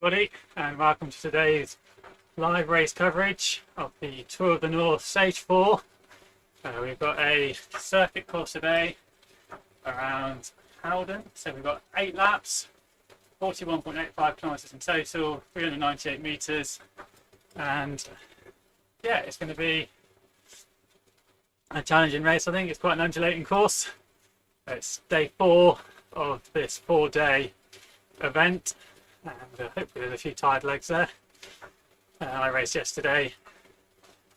Everybody, and welcome to today's live race coverage of the Tour of the North Stage 4. We've got a circuit course today around Howden, so we've got 8 laps, 41.85 kilometres in total, 398 metres, and yeah, it's going to be a challenging race. I think it's quite an undulating course. It's day 4 of this 4-day event. And hopefully there's a few tired legs there. I raced yesterday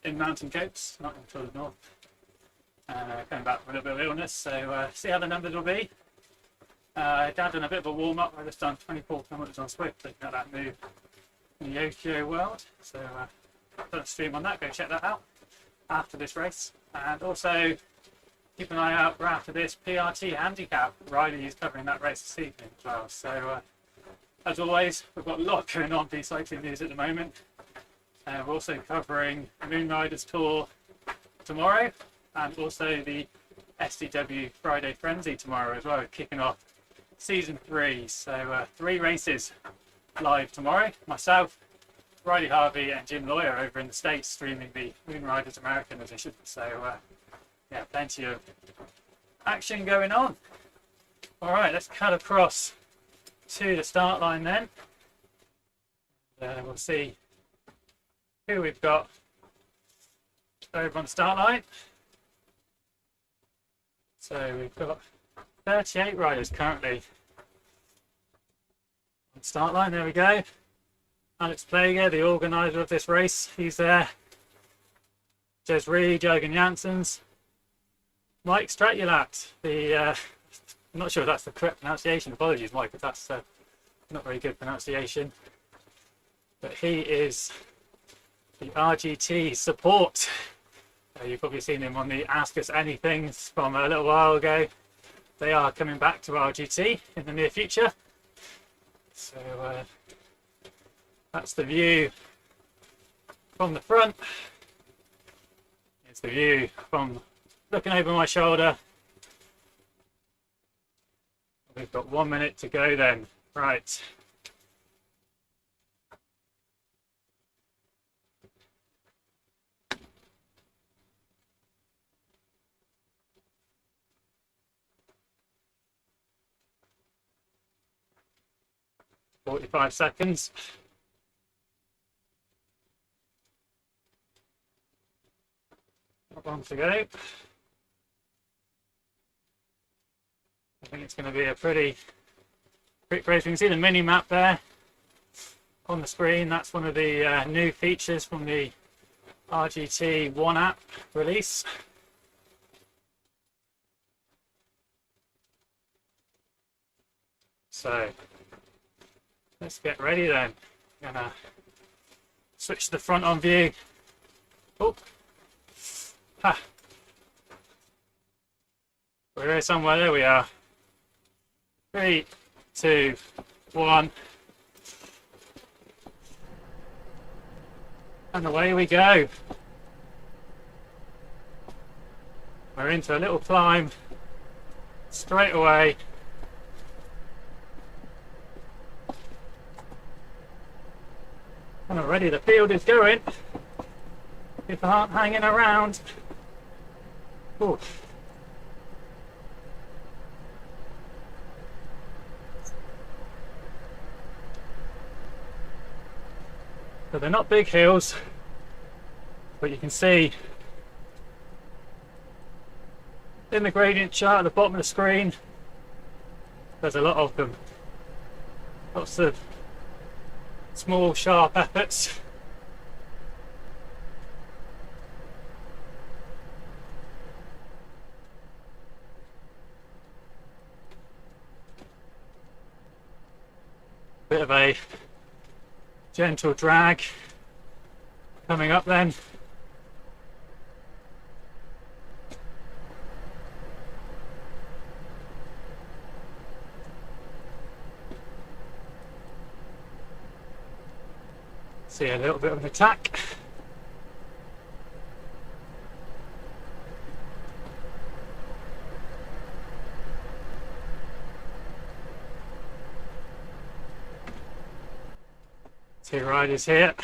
in Mountain Goats, not in Tour of the North. Coming back from a little bit of illness, so see how the numbers will be. Dad done a bit of a warm up. I just done 24 kilometres on Swift, looking at that move in the OTO world. So I've done a stream on that. Go check that out after this race. And also keep an eye out for after this PRT handicap. Riley is covering that race this evening as well. So as always, we've got a lot going on for cycling news at the moment. We're also covering Moon Riders Tour tomorrow, and also the SDW Friday Frenzy tomorrow as well, kicking off season 3. So 3 races live tomorrow. Myself, Riley Harvey and Jim Lawyer over in the States streaming the Moon Riders American edition. So yeah, plenty of action going on. All right, let's cut across to the start line then. We'll see who we've got over on the start line. So we've got 38 riders currently on the start line. There we go. Alex Plager, the organiser of this race, he's there. Jez Reed, Jürgen Janssens, Mike Stratulat, the I'm not sure if that's the correct pronunciation. Apologies, Mike, if that's not very good pronunciation. But he is the RGT support. You've probably seen him on the Ask Us Anything from a little while ago. They are coming back to RGT in the near future. So that's the view from the front. It's the view from looking over my shoulder. We've got 1 minute to go then. Right. "45 seconds. Not long to go. I think it's going to be a pretty quick race. We can see the mini map there on the screen. That's one of the new features from the RGT One app release. So let's get ready then. I'm gonna switch to the front on view. Oh, ha! We're here somewhere. There we are. 3, 2, 1. And away we go. We're into a little climb straight away. And already the field is going. People aren't hanging around. Ooh. So they're not big hills, but you can see in the gradient chart at the bottom of the screen, there's a lot of them. Lots of small, sharp efforts. Bit of a gentle drag coming up then. See a little bit of an attack. Two riders here.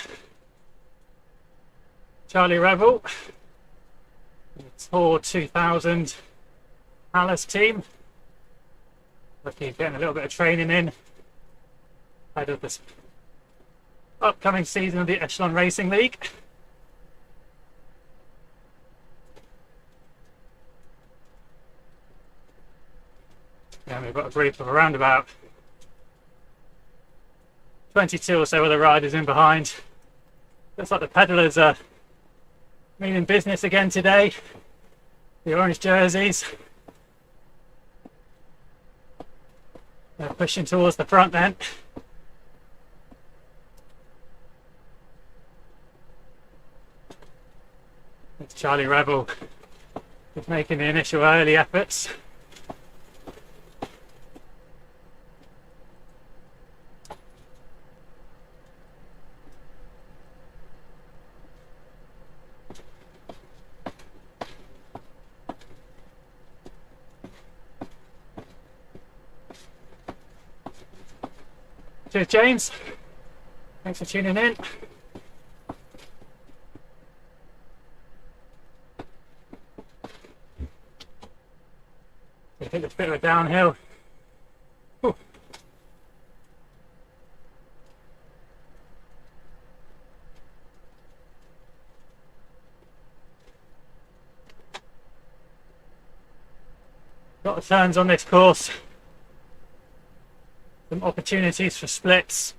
Charlie Rebel, the Tour 2000 Palace team. Looking at getting a little bit of training in ahead of this upcoming season of the Echelon Racing League. And we've got a group of around about 22 or so other riders in behind. Looks like the pedalers are meaning business again today. The orange jerseys. They're pushing towards the front then. It's Charlie Rebel is making the initial early efforts. Cheers, James. Thanks for tuning in. I think it's a bit of a downhill. Whew. Got the turns on this course. Some opportunities for splits.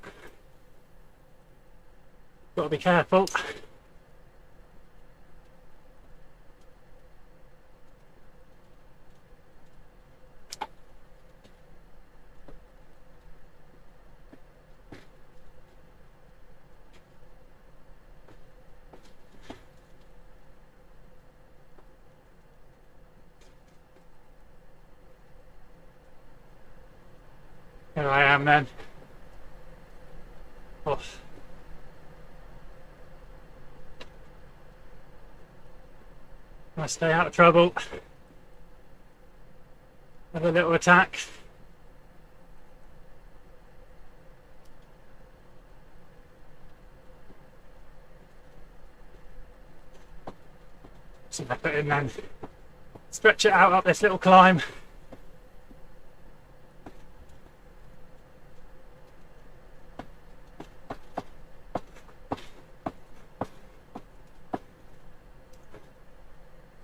Got to be careful. Here I am then. Oh. I stay out of trouble. Have a little attack. Snap it in then. Stretch it out up this little climb.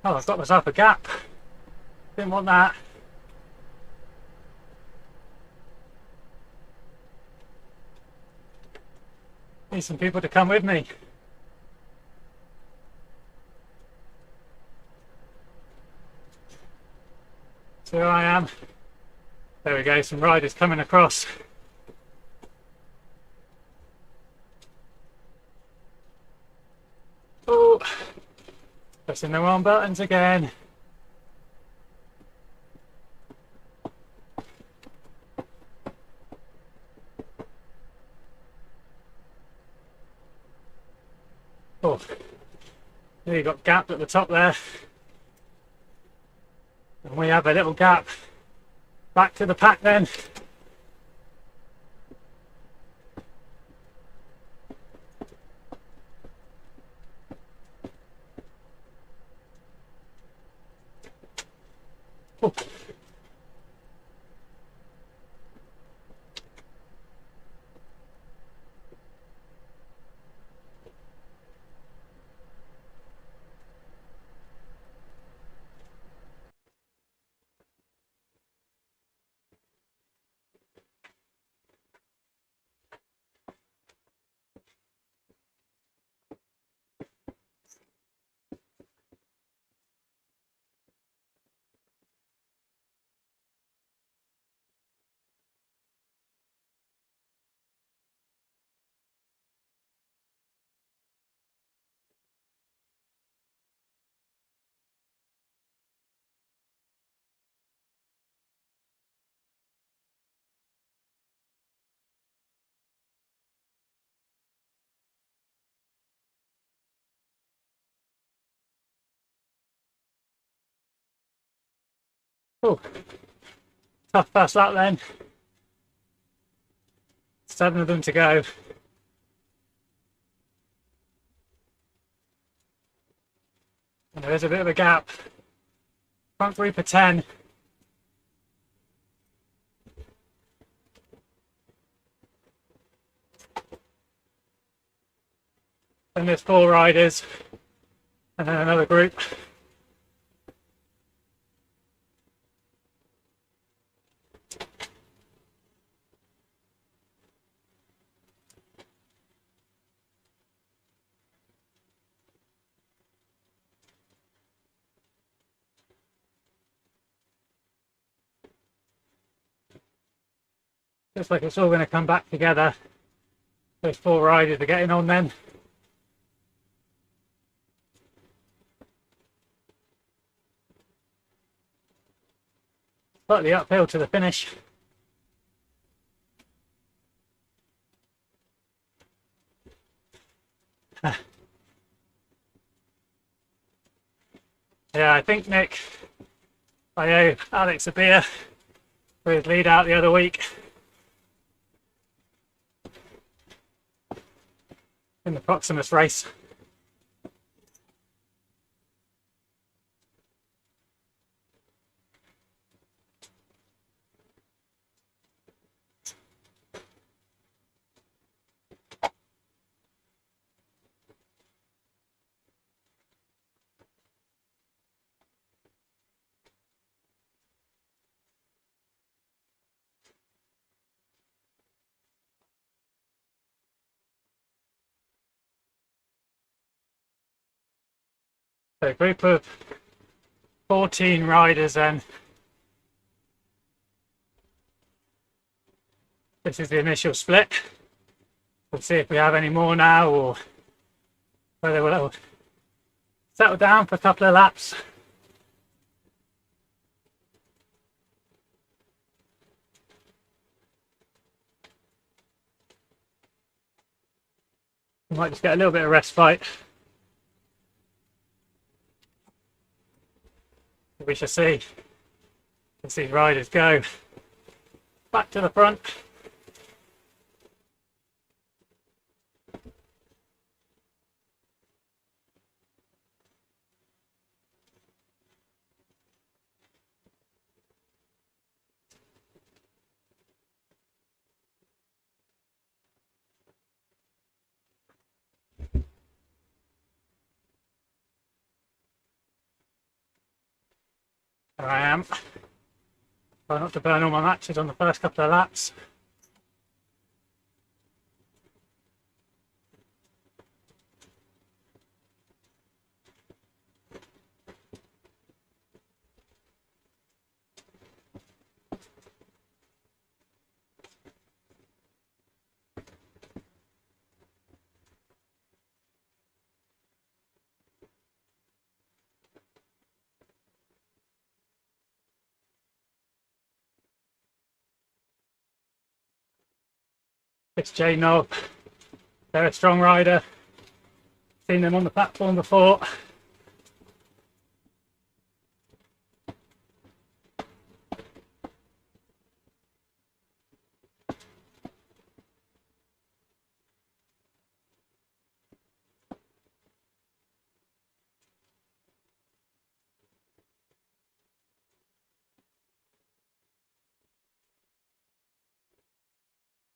Oh, I've got myself a gap. Didn't want that. Need some people to come with me. So here I am. There we go, some riders coming across. Oh, pressing the wrong buttons again. Oh, you got gap at the top there. And we have a little gap back to the pack then. Oh. Oh, tough first lap then. 7 of them to go. And there is a bit of a gap. Front group of 10. Then there's 4 riders. And then another group. Looks like it's all going to come back together. Those 4 riders are getting on then. Slightly uphill to the finish. Yeah, I think Nick, I owe Alex a beer for his lead out the other week in the Proximus race. So a group of 14 riders then. This is the initial split. We'll see if we have any more now or whether we'll settle down for a couple of laps. We might just get a little bit of respite. We shall see as these riders go back to the front. There I am. Try not to burn all my matches on the first couple of laps. It's Jay Knob. They're a strong rider. Seen them on the platform before.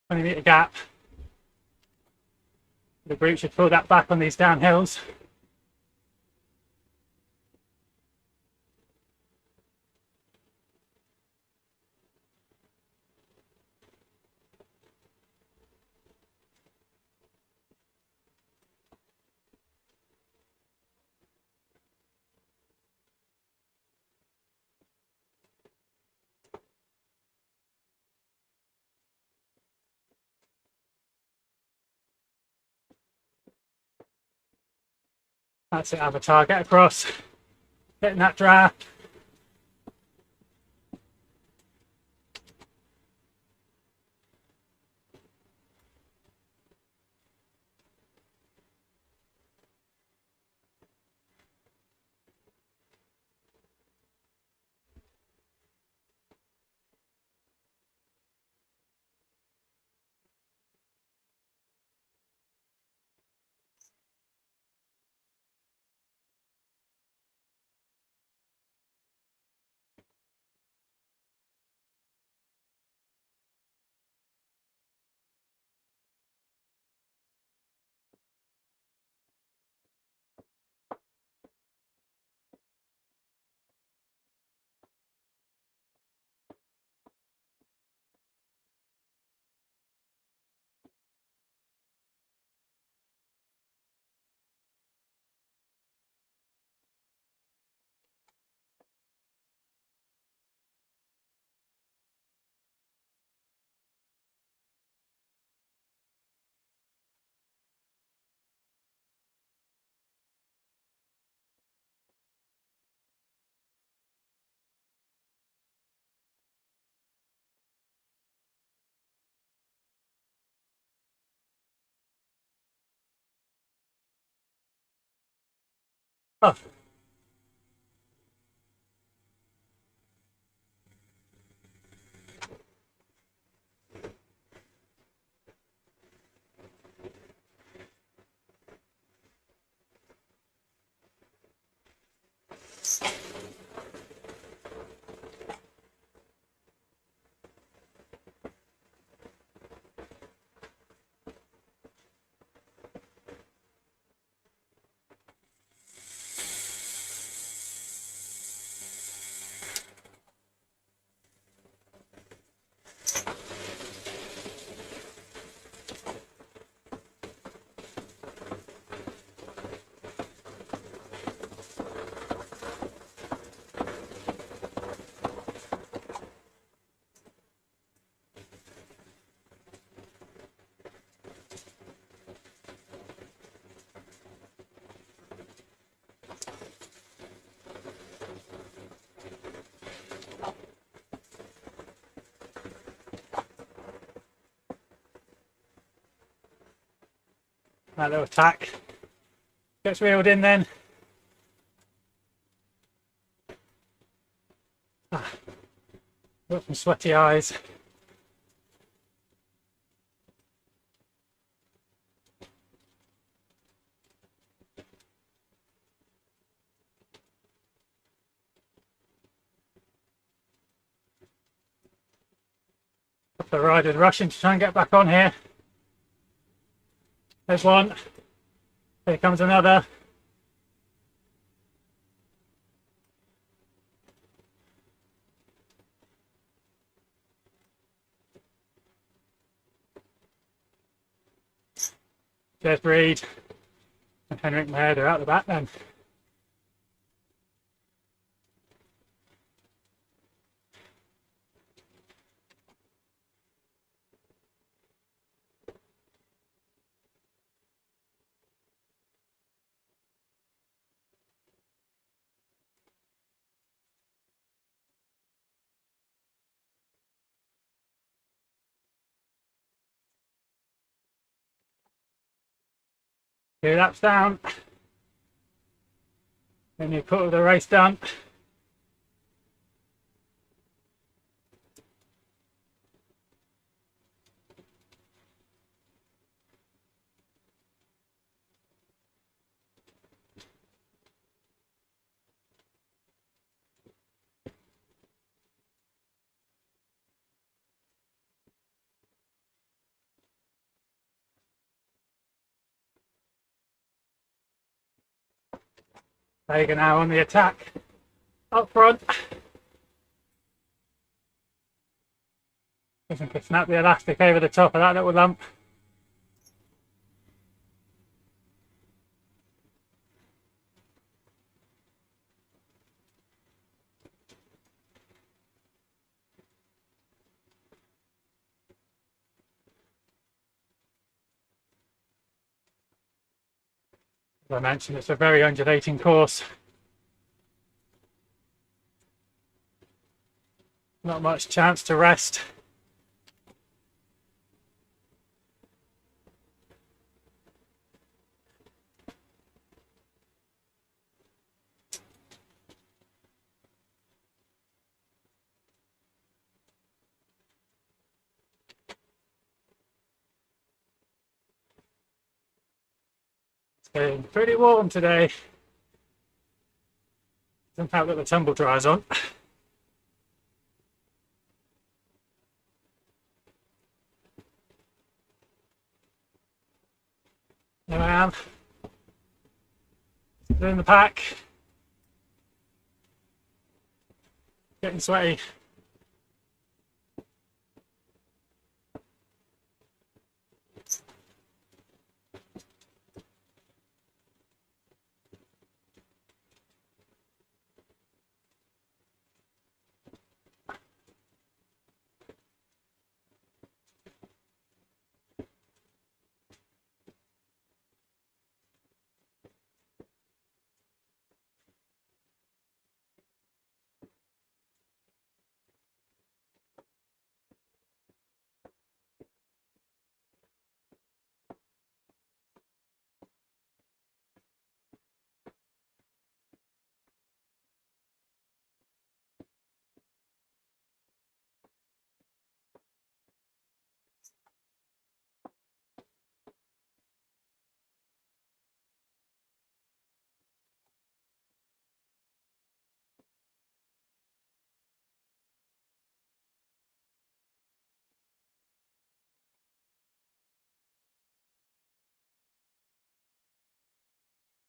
Only meet a gap. The group should pull that back on these downhills. That's it, Avatar. Get across. Getting that draft. Oh, that little tack gets reeled in then. Got some sweaty eyes. The rider's rushing to try and get back on here. There's one. Here comes another. There's Reed and Henrik Mayer. They're out the back then. Two laps down. Then you put the race done. Vega now on the attack up front. Doesn't could snap the elastic over the top of that little lump. As I mentioned, it's a very undulating course. Not much chance to rest. It's getting pretty warm today. Doesn't help that the tumble dryer's on. Here I am. Still in the pack. Getting sweaty.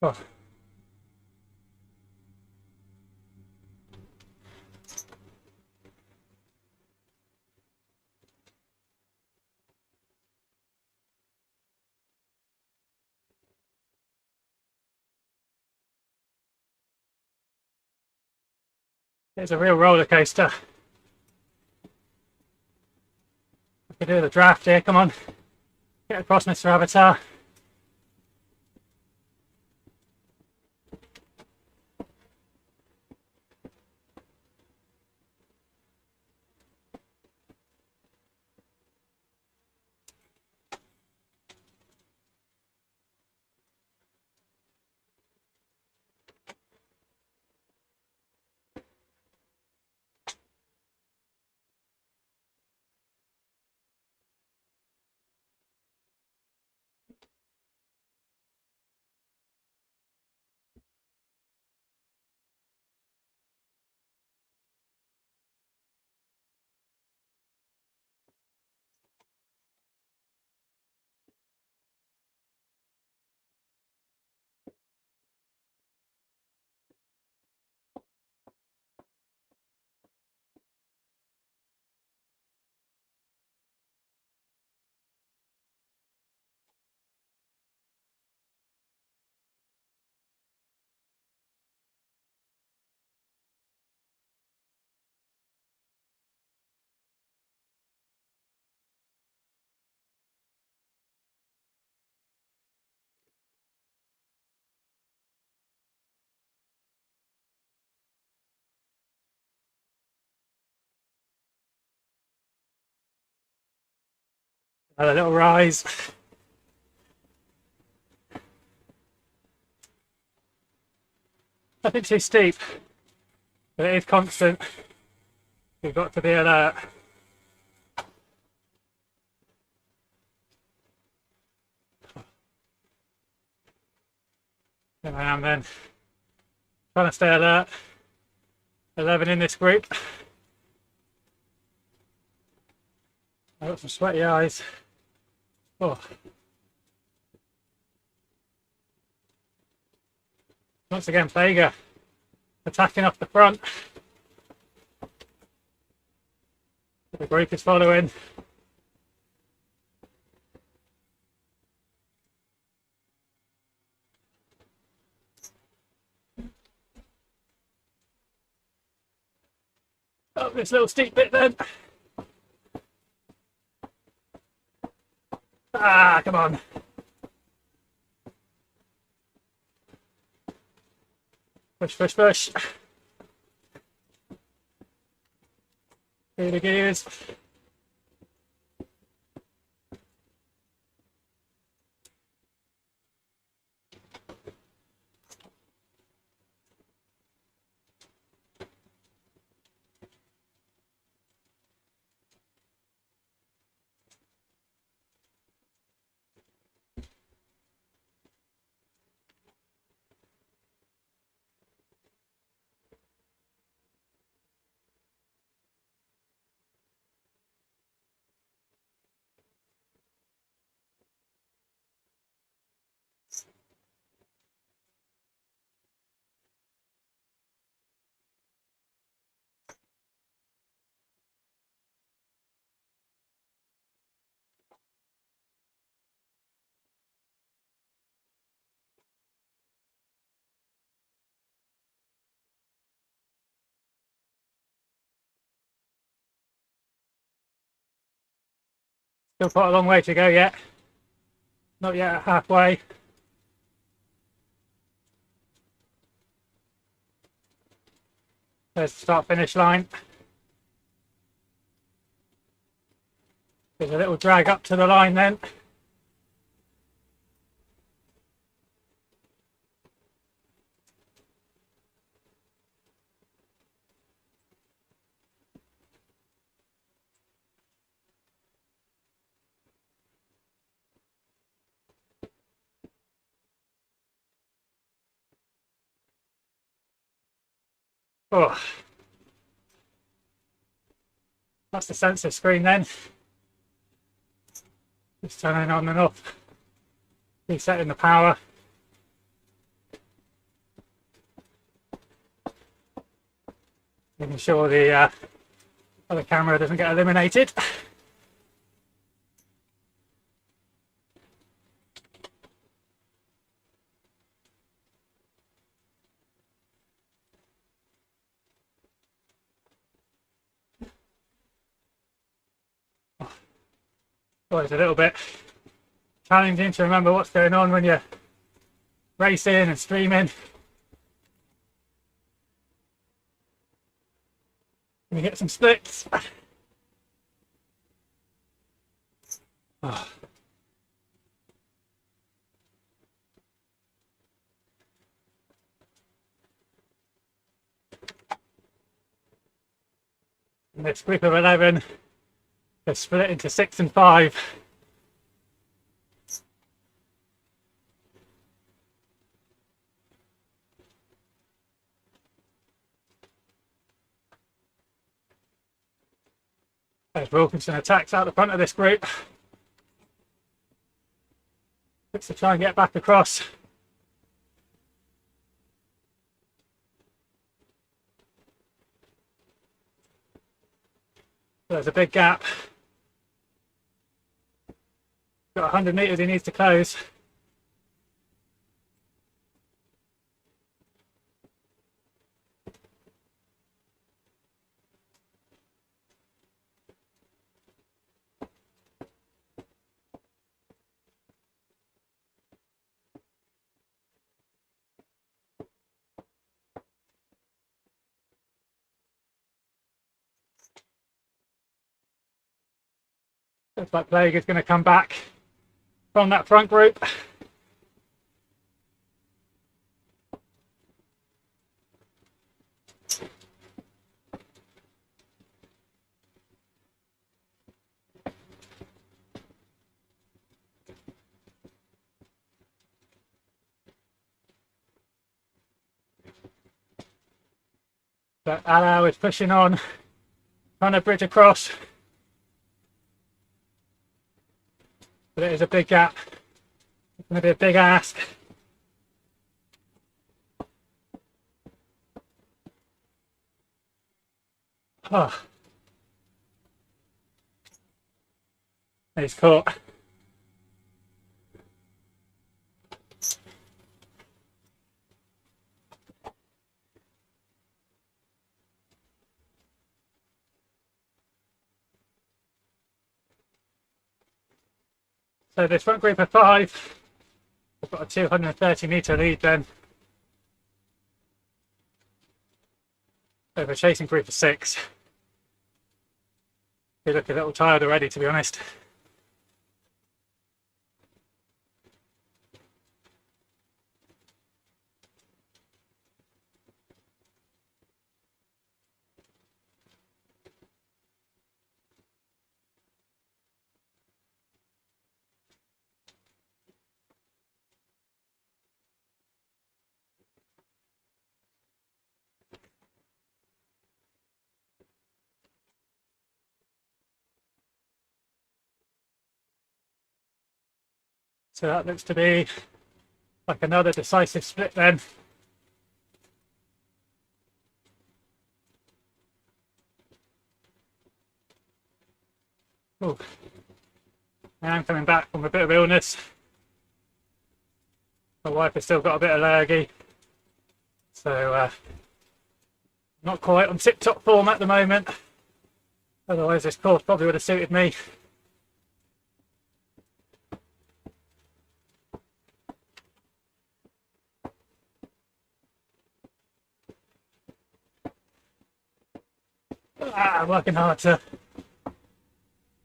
Oh. It's a real roller coaster. I can do the draft here, come on. Get across, Mr. Avatar. Another little rise. Nothing too steep, but it is constant. You've got to be alert. There I am then. Trying to stay alert. 11 in this group. I've got some sweaty eyes. Oh. Once again, Vega attacking off the front. The group is following. Up this little steep bit then. Ah, come on. Push, push, push. Through the gears. Still quite a long way to go yet. Not yet at halfway. There's the start finish line. There's a little drag up to the line then. Oh, that's the sensor screen then. Just turning on and off, resetting the power. making sure the other camera doesn't get eliminated. Always a little bit challenging to remember what's going on when you're racing and streaming. Let me get some splits. Oh. And this group of 11 is split into 6 and 5. As Wilkinson attacks out the front of this group. Looks to try and get back across. There's a big gap. Got 100 metres he needs to close. Looks like Plague is going to come back from that front group. But Allow is pushing on, trying to bridge across. But it is a big gap. It's going to be a big ask. Oh. He's caught. So this front group of 5, we've got a 230 metre lead then over a chasing group of 6. They look a little tired already, to be honest. So that looks to be like another decisive split then. Oh, I am coming back from a bit of illness. My wife has still got a bit of lurgy, so not quite on tip-top form at the moment. Otherwise this course probably would have suited me. I'm working hard to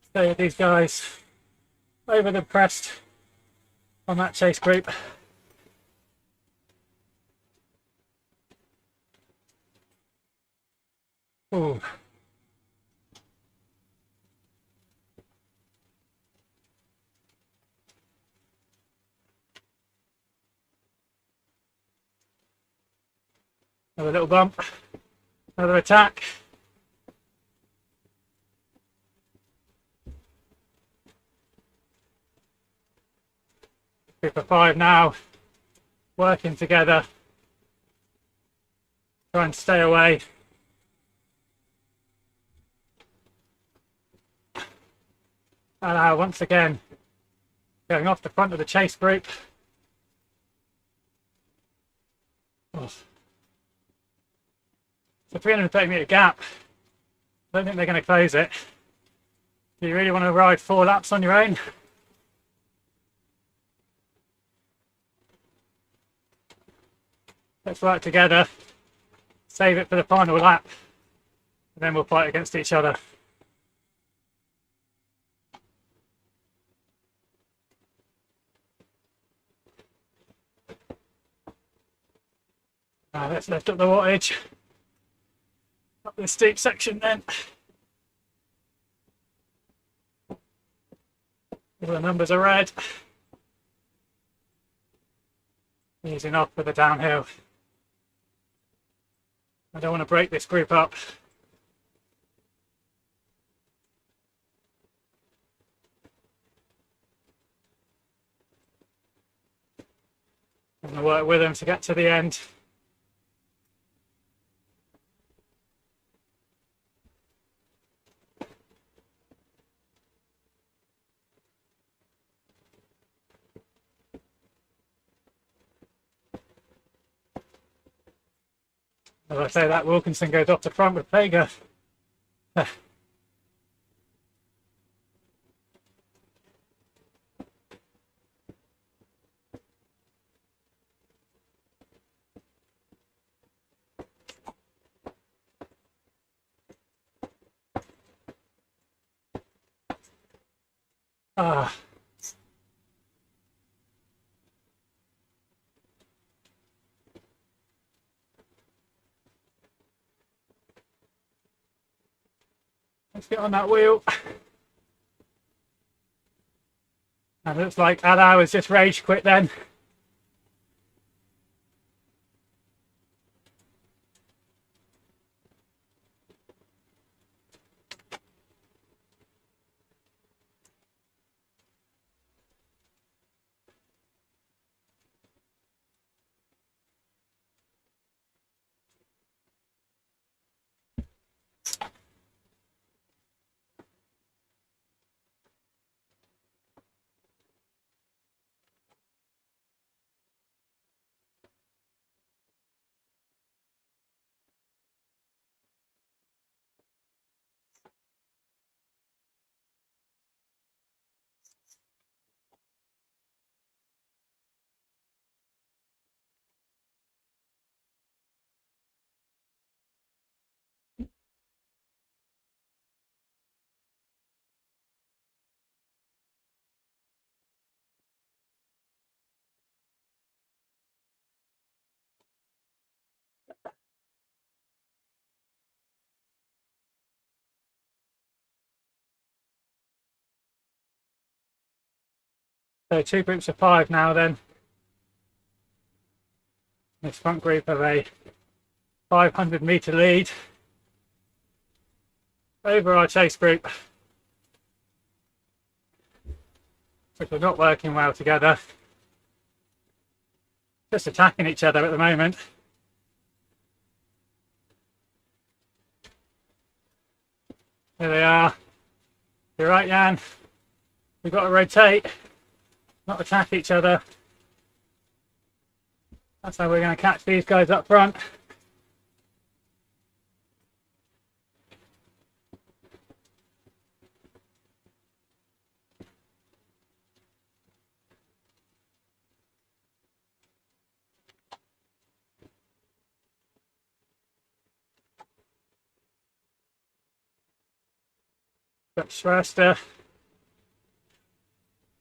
stay with these guys over the crest on that chase group. Ooh. Another little bump, another attack. Group of 5 now, working together, trying to stay away. And once again, going off the front of the chase group. Oh. It's a 330-metre gap. I don't think they're going to close it. Do you really want to ride 4 laps on your own? Let's work together, save it for the final lap, and then we'll fight against each other. Let's lift up the wattage, up this steep section then. All the numbers are red. Easing off for the downhill. I don't want to break this group up. I'm going to work with them to get to the end. As I say, that Wilkinson goes off the front with Vega. Let's get on that wheel. And it looks like Alao has just rage quit then. So 2 groups of 5 now then. This front group have a 500-metre lead over our chase group, which are not working well together. Just attacking each other at the moment. There they are. You're right, Jan. We've got to rotate, not attack each other. That's how we're going to catch these guys up front. Got Schwerster.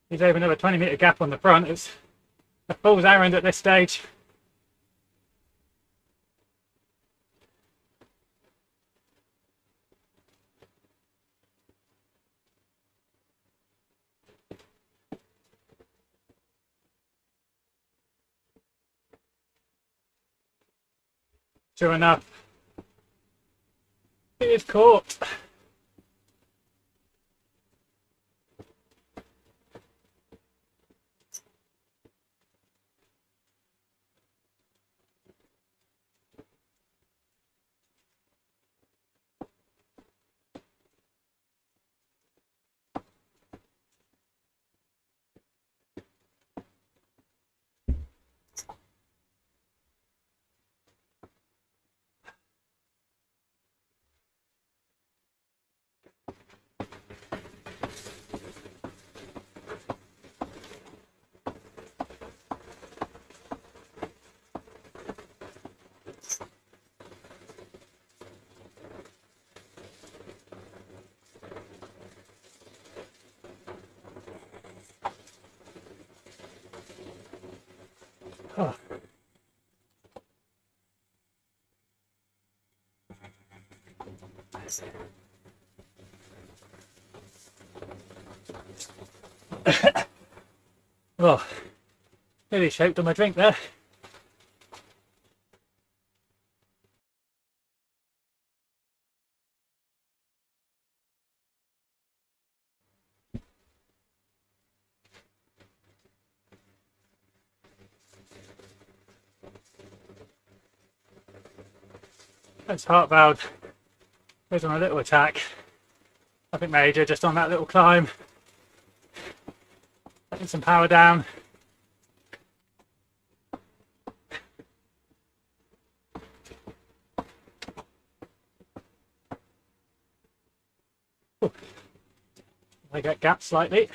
He's over another 20-metre gap on the front. It's a fool's errand at this stage. Sure enough, he is caught. Oh. Oh, nearly choked on my drink there. That's heart valve. Goes on a little attack. Nothing major, just on that little climb. Letting some power down. Ooh. I get gapped slightly.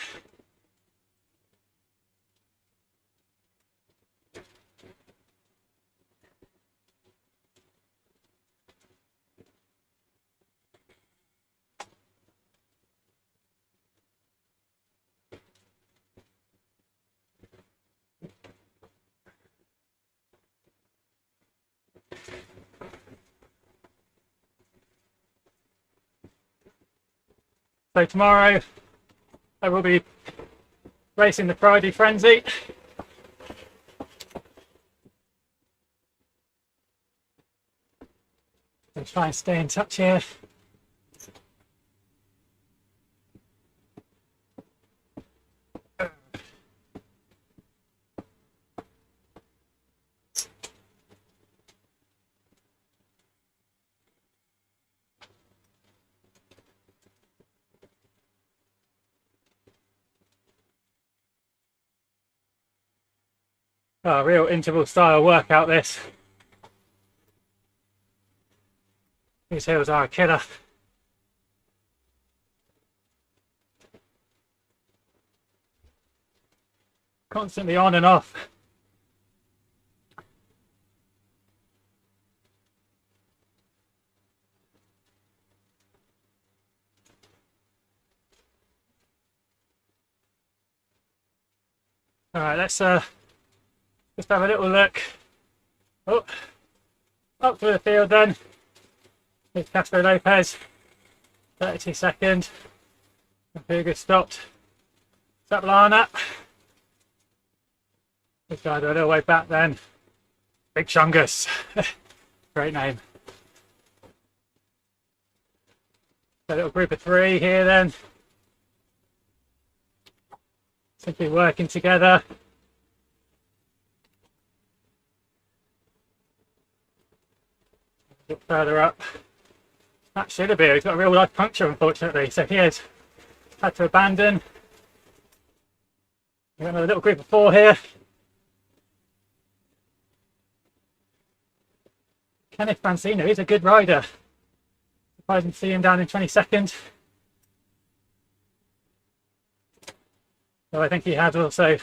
So tomorrow I will be racing the Friday Frenzy. I'll try and stay in touch here. Oh, real interval style workout this. These hills are a killer. Constantly on and off. All right, let's just have a little look. Oh, up to the field then. Here's Castro Lopez, 32nd. Puga stopped. Zaplana. This guy's a little way back then. Big Chungus. Great name. A little group of 3 here then. Simply working together. A bit further up. That Shillabeer, he's got a real life puncture unfortunately, so he has had to abandon. We've got another little group of 4 here. Kenneth Francino, he's a good rider. Surprising to see him down in 22nd. So I think he has also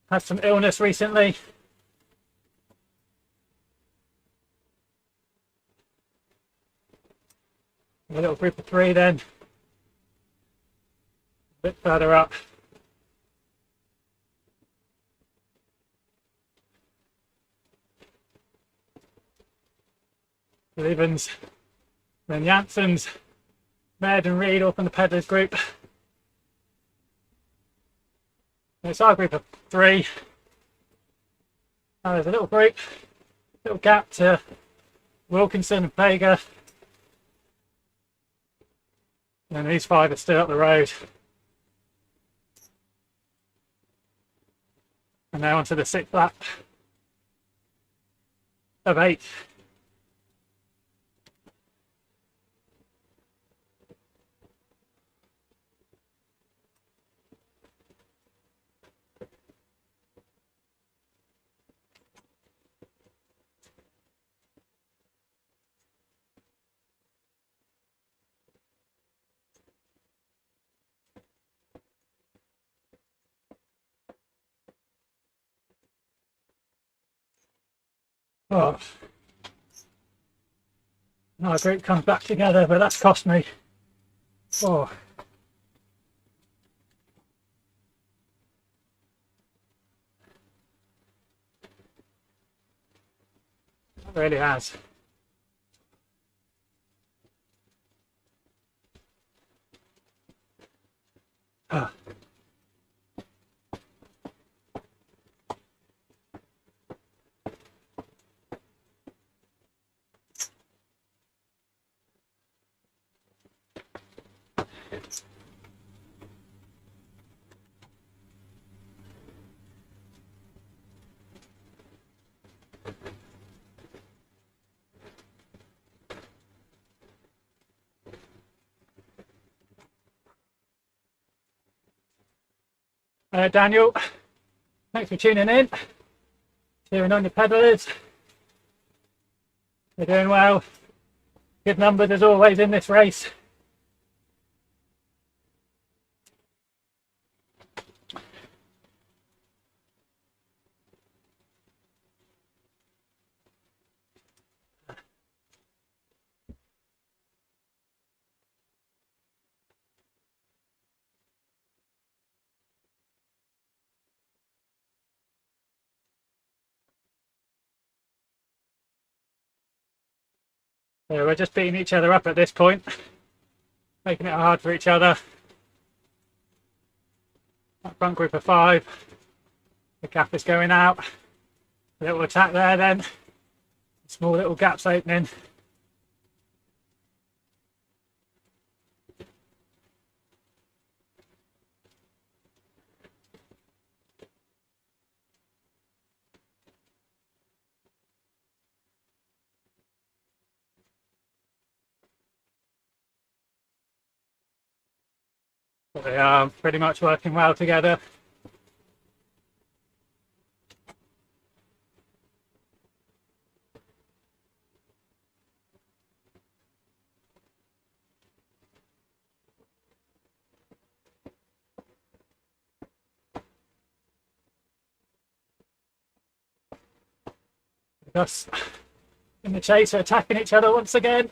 had some illness recently. A little group of 3 then. A bit further up. Evans, then Janssens, Baird and Reed all from the Pedalers group. It's our group of 3. Now there's a little group, little gap to Wilkinson and Vega. And these 5 are still up the road. And now onto the 6th lap of 8. Oh, our group comes back together, but that's cost me. Oh. It really has. Oh. Daniel, thanks for tuning in, cheering on your pedallers. You're doing well. Good numbers as always in this race. So we're just beating each other up at this point, making it hard for each other. That front group of 5, the gap is going out. A little attack there then, small little gaps opening. But they are pretty much working well together. Us in the chase are attacking each other once again.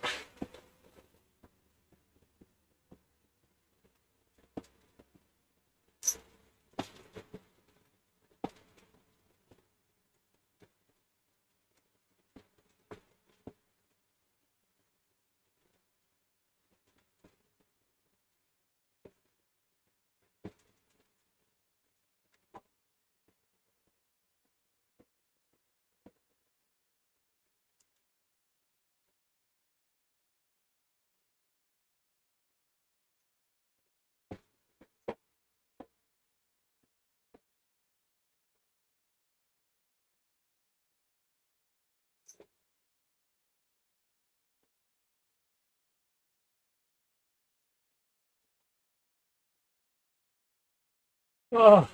Oh.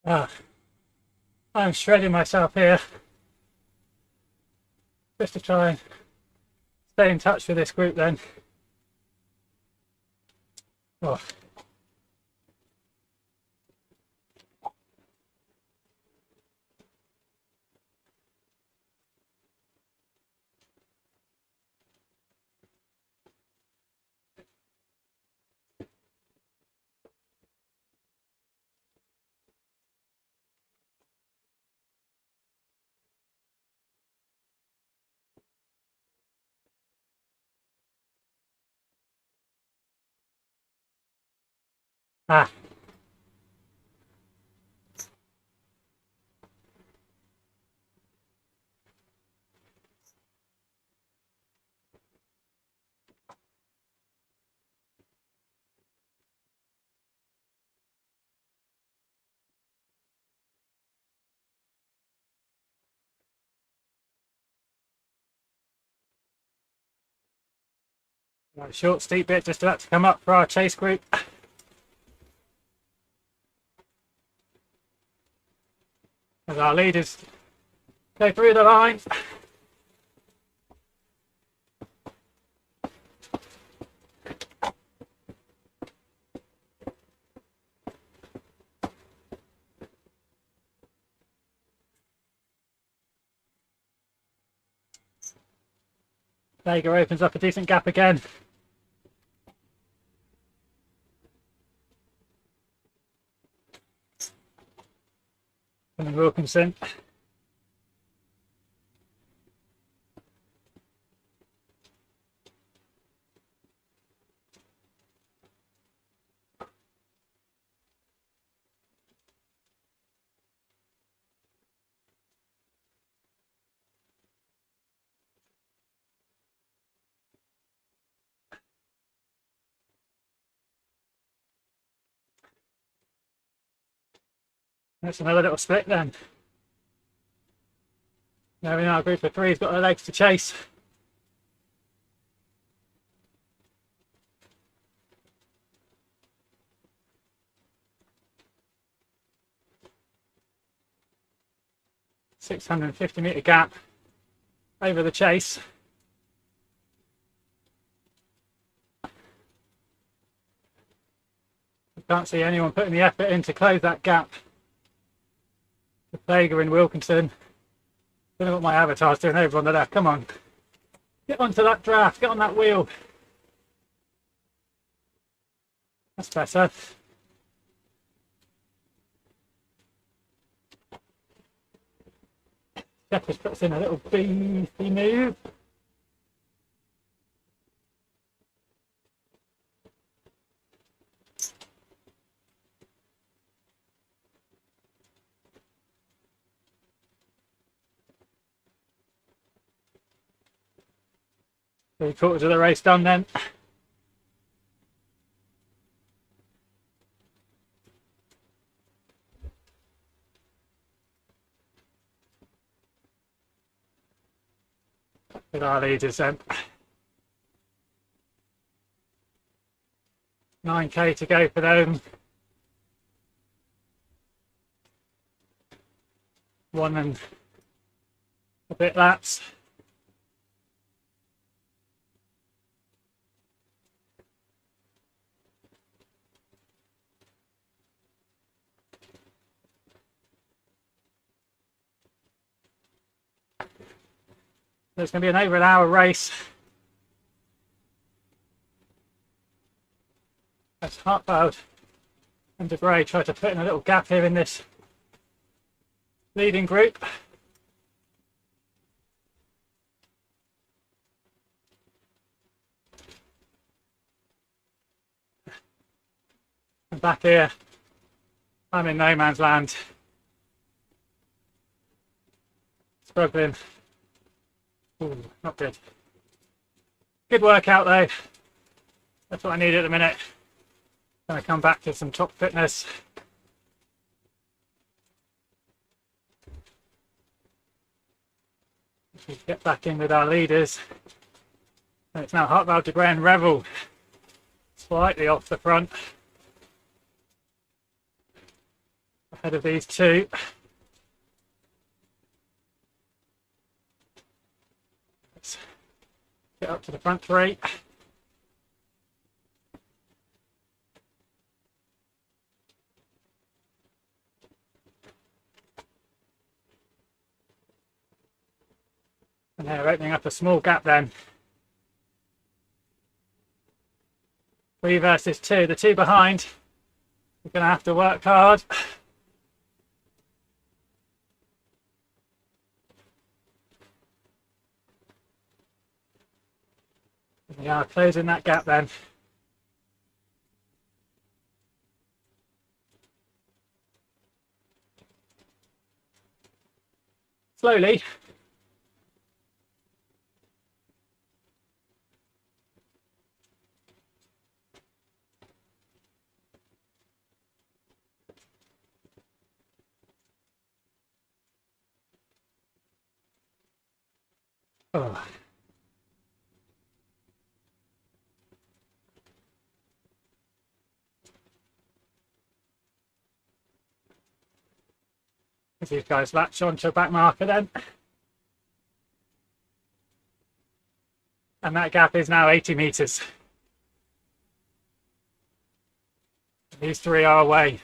Ah. I'm shredding myself here just to try and stay in touch with this group then. Oh. Ah. Right, short steep bit just about to come up for our chase group. As our leaders go through the line. Vega opens up a decent gap again. And then Wilkinson. That's another little split then. Now in our group of three has got their legs to chase. .650 metre gap over the chase. I can't see anyone putting the effort in to close that gap. Vega and Wilkinson. Don't know what my avatar's doing over on the left. Come on. Get onto that draft. Get on that wheel. That's better. Jeffers puts in a little beefy move. Three-quarters of the race done then. With our leaders then. 9k to go for them. 1 and a bit laps. It's going to be an over an hour race. As Hartwell and De Bray try to put in a little gap here in this leading group. And back here, I'm in no man's land. Struggling. Ooh, not good. Good workout though. That's what I need at the minute. Gonna come back to some top fitness. We get back in with our leaders. And it's now Hartwell, De Bray and Revel slightly off the front. Ahead of these two. Get up to the front three. And they're opening up a small gap then. 3 versus 2. The 2 behind. We're going to have to work hard. We are closing that gap then. Slowly. Oh. As these guys latch onto a back marker then. And that gap is now 80 metres. These 3 are away.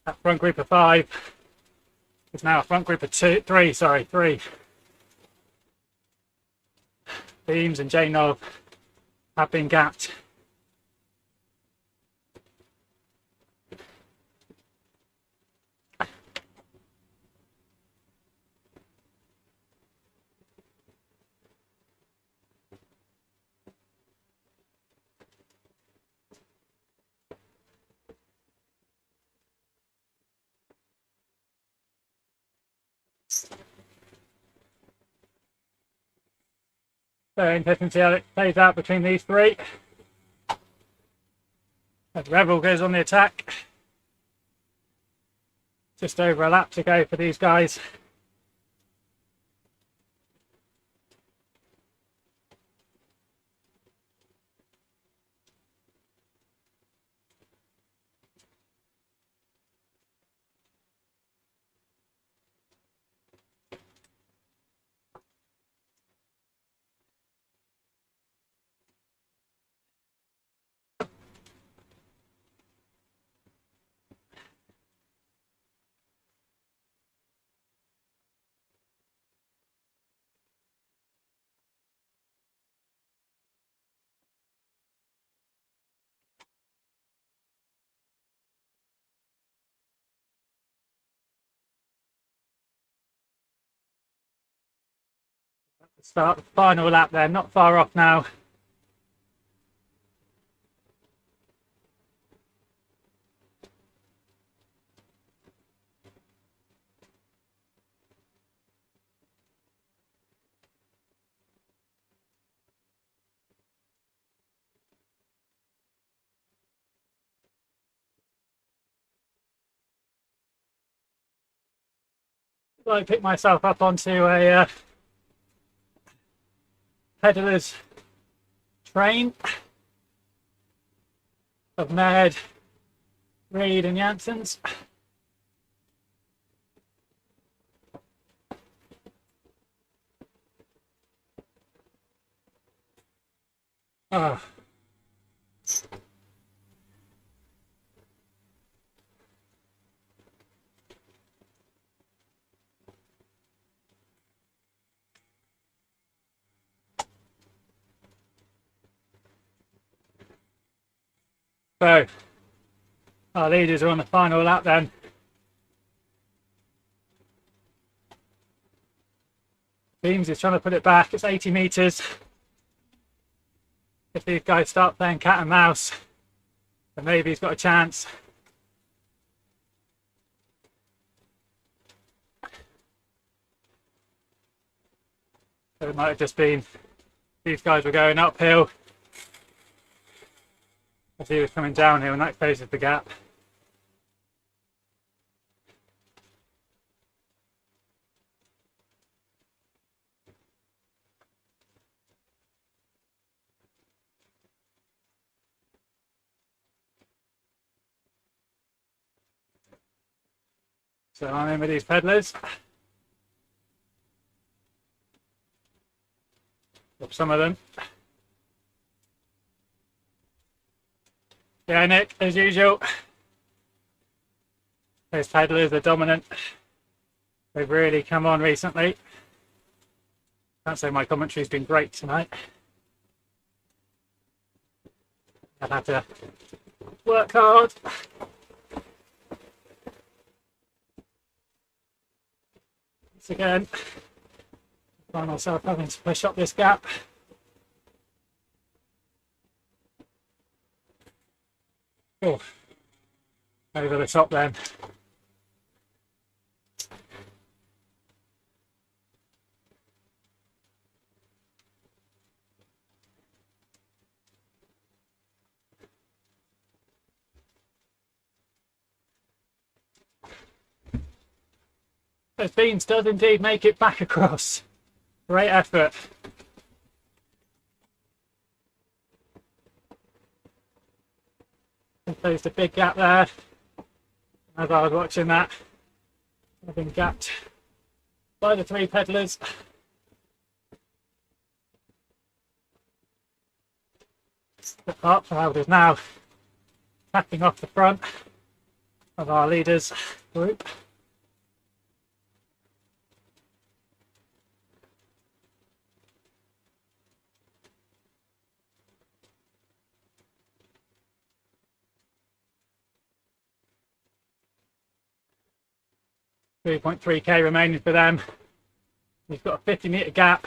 That front group of 5 is now a front group of 3. Beams and Jay Knob have been gapped. So interesting to see how it plays out between these 3. As Revel goes on the attack. Just over a lap to go for these guys. Start the final lap there, not far off now. I picked myself up onto a pedaller's train of Med, Reed and Janssens. Oh. So, our leaders are on the final lap then. Beams is trying to put it back, it's 80 metres. If these guys start playing cat and mouse, then maybe he's got a chance. So it might have just been these guys were going uphill as he was coming downhill, and that closes the gap. So I'm in with these pedalers. Of some of them. Yeah, Nick, as usual, those pedalers are dominant. They've really come on recently. Can't say my commentary's been great tonight. I've had to work hard. Once again, find myself having to push up this gap. Oh, over the top then. Those beans does indeed make it back across. Great effort. There's a big gap there. As I was watching that, I've been gapped by the three pedalers. The Hartfield is now tapping off the front of our leaders group. 3.3k remaining for them. We've got a 50-metre gap.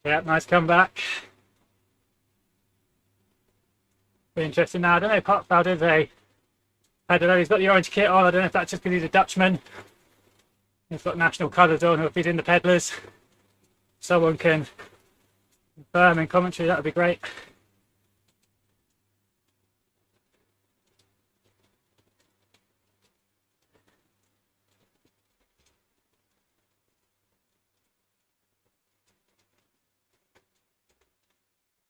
Yeah, nice comeback. Be interesting now. I don't know if Hartfield is a pedaler. He's got the orange kit on. I don't know if that's just because he's a Dutchman. He's got national colours on, or if he's in the pedalers. Someone can confirm in commentary, that would be great.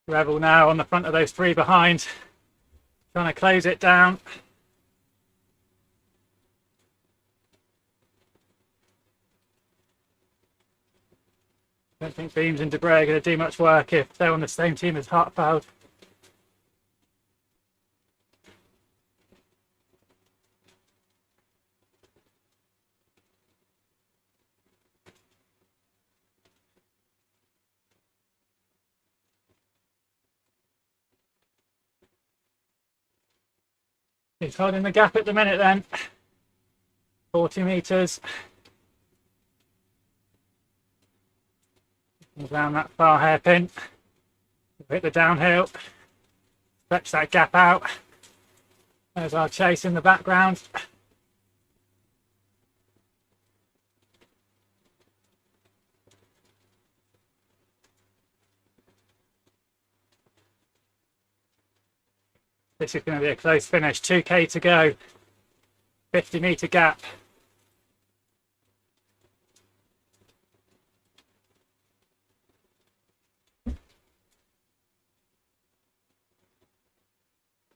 Rebel now on the front of those three behind, trying to close it down. I don't think Beams and Debray are going to do much work if they're on the same team as Hartfield. He's holding the gap at the minute then. 40 metres. Around that far hairpin. Hit the downhill. Stretch that gap out. There's our chase in the background. This is going to be a close finish. 2k to go. 50-metre gap.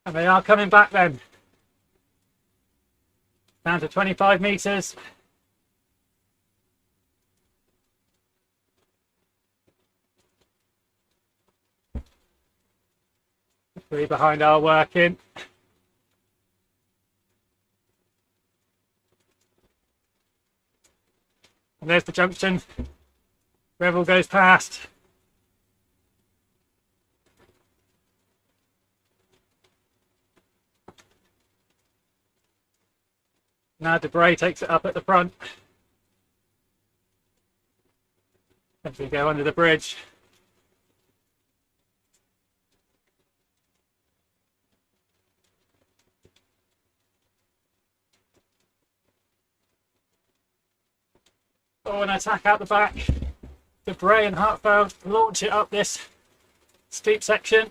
And they are coming back then. Down to 25 metres. Three behind are working. And there's the junction. Rebel goes past. Now Debray takes it up at the front. As we go under the bridge. Oh, an attack out the back. Debray and Hartfield launch it up this steep section.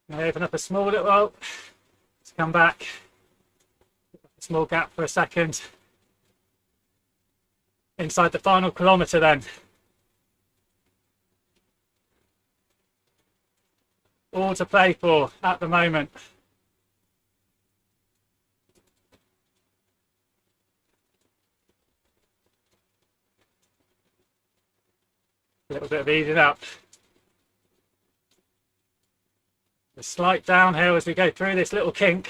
They open up a small little hole to come back. A small gap for a second. Inside the final kilometre then. All to play for at the moment. A little bit of easing up. A slight downhill as we go through this little kink,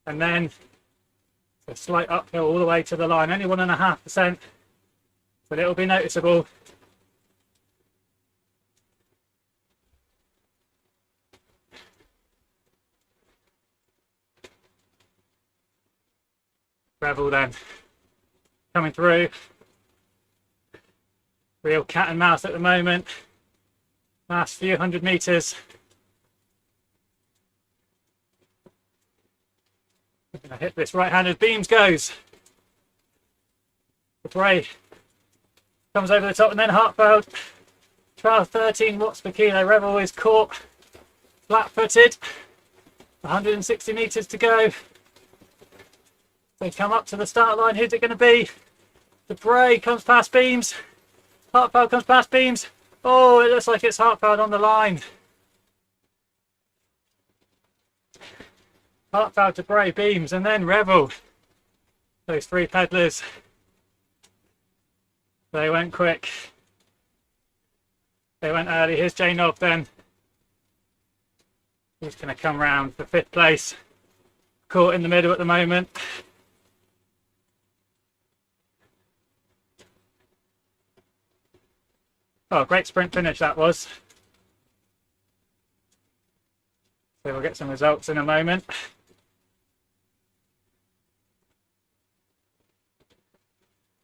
and then a slight uphill all the way to the line. Only 1.5%, but it'll be noticeable. Revel then coming through. Real cat and mouse at the moment. Last few hundred meters. I'm gonna hit this right-handed beams goes. De Bray comes over the top, and then Hartfeld. 13 watts per kilo. Revel is caught flat-footed. 160 meters to go. They come up to the start line. Who's it going to be? De Bray comes past beams. Hartfeld comes past beams. Oh, it looks like it's Hartfeld on the line. Hartfeld, De Bray, beams, and then Revel. Those three pedalers. They went quick. They went early. Here's Janov then. He's going to come round for 5th place. Caught in the middle at the moment. Oh, great sprint finish that was. So we'll get some results in a moment.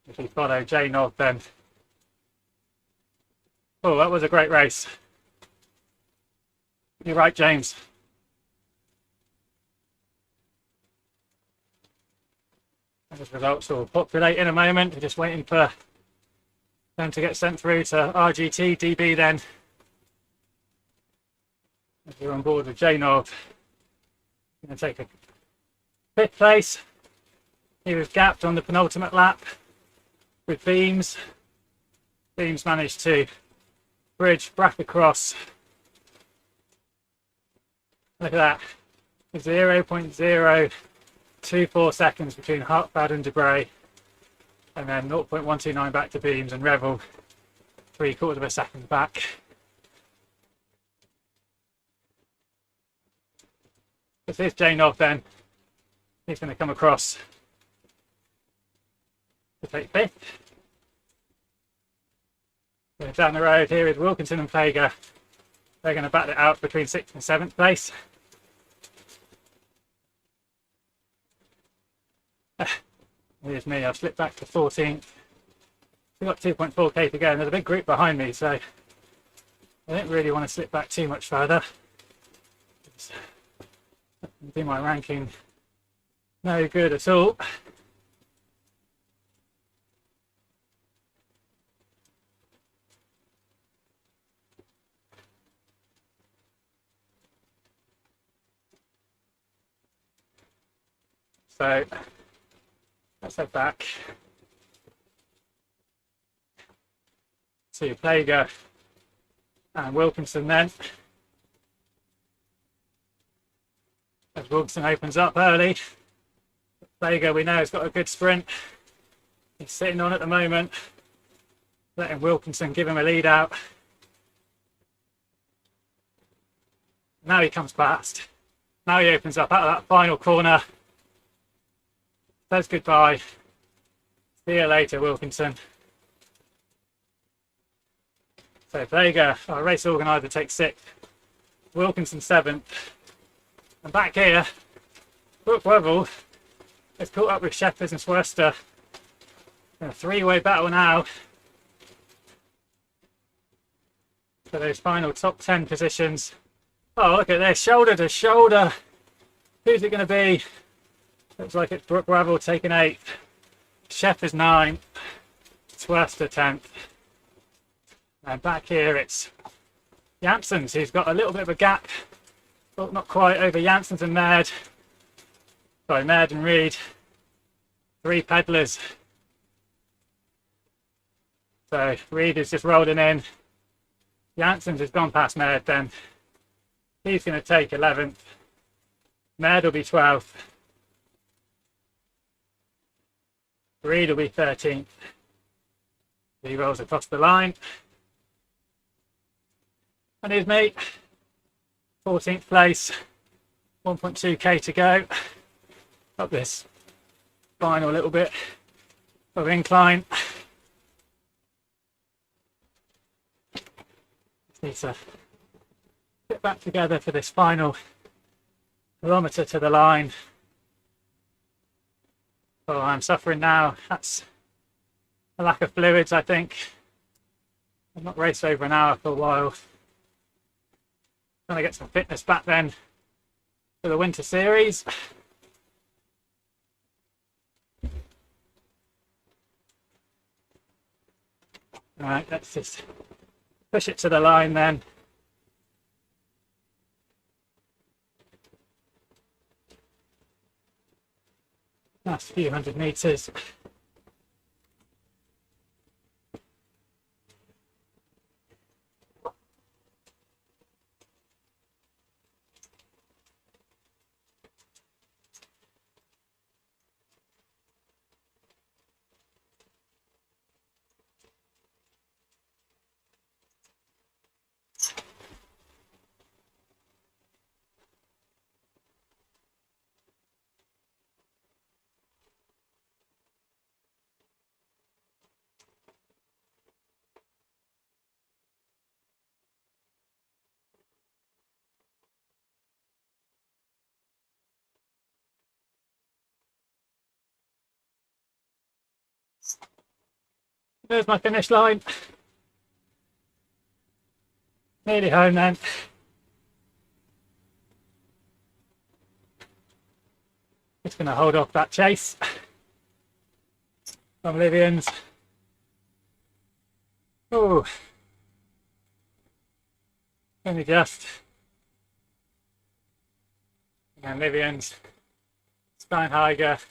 If we follow Janov then. Oh, that was a great race. You're right, James. Those results will populate in a moment. We're just waiting for them to get sent through to RGT, DB then. If you're on board with Janov, going to take a 5th place. He was gapped on the penultimate lap with Beams. Beams managed to bridge back across. Look at that. 0.024 seconds between Hartfeld and De Bray. And then 0.129 back to Beams, and Revel 3/4 of a second back. This is Janov then. He's going to come across to take 5th. Down the road here is Wilkinson and Plager. They're going to battle it out between 6th and 7th place. Here's me, I've slipped back to 14th. We've got 2.4k to go, and there's a big group behind me, so I don't really want to slip back too much further. Do my ranking no good at all. So let's head back to Plager and Wilkinson then. As Wilkinson opens up early, Plager we know has got a good sprint. He's sitting on at the moment, letting Wilkinson give him a lead out. Now he comes past. Now he opens up out of that final corner. Says goodbye. See you later, Wilkinson. So Plager, our race organiser, takes 6th. Wilkinson 7th. And back here, Brooke Revel has caught up with Shepherds and Swerster. In a 3-way battle now for those final top 10 positions. Oh, look at this, shoulder to shoulder. Who's it going to be? Looks like it's Brooke Revel taking 8th. Shepherds 9th. Swerster 10th. And back here it's Janssens, who's got a little bit of a gap. But not quite over Janssens and Merd. Sorry, Merd and Reed. 3 pedalers. So Reed is just rolling in. Janssens has gone past Merd then. He's going to take 11th. Med will be 12th. Reed will be 13th. He rolls across the line. And his mate, 14th place, 1.2k to go. Up this final little bit of incline. Just need to get back together for this final kilometre to the line. Oh, I'm suffering now. That's a lack of fluids, I think. I've not raced over an hour for a while. Trying to get some fitness back then for the winter series. Right, let's just push it to the line then. Last few hundred meters. There's my finish line. Nearly home then. Just going to hold off that chase from Livians. Oh, only just. And Livians, Steinheiger.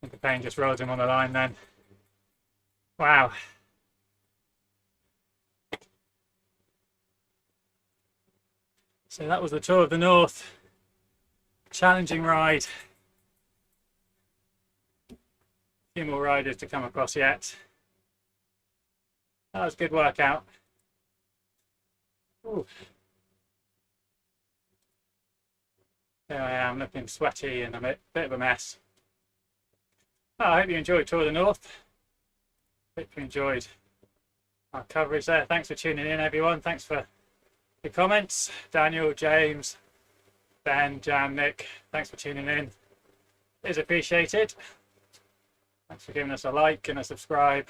The pain just rolls him on the line then. Wow. So that was the Tour of the North. Challenging ride. A few more riders to come across yet. That was a good workout. Ooh. There I am, looking sweaty and a bit of a mess. Well, I hope you enjoyed Tour of the North. Hope you enjoyed our coverage there. Thanks for tuning in, everyone. Thanks for your comments. Daniel, James, Ben, Jan, Nick, thanks for tuning in. It is appreciated. Thanks for giving us a like and a subscribe.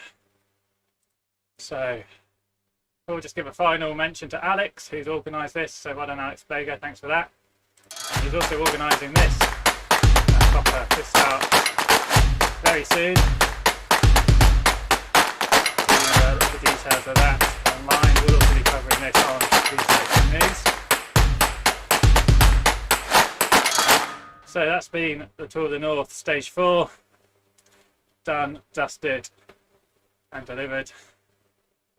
So we'll just give a final mention to Alex, who's organised this. So well done, Alex Bager. Thanks for that. And he's also organising this. Copper to start very soon. Look at the details of that online. We'll also be covering this on Research News. So that's been the Tour of the North Stage 4. Done, dusted and delivered.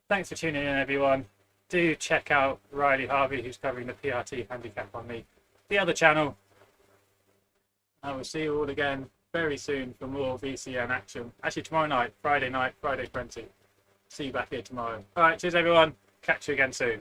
Thanks for tuning in, everyone. Do check out Riley Harvey, who's covering the PRT handicap on the other channel. I will see you all again very soon for more VCN action. Actually tomorrow night, Friday 20. See you back here tomorrow. All right, cheers everyone. Catch you again soon.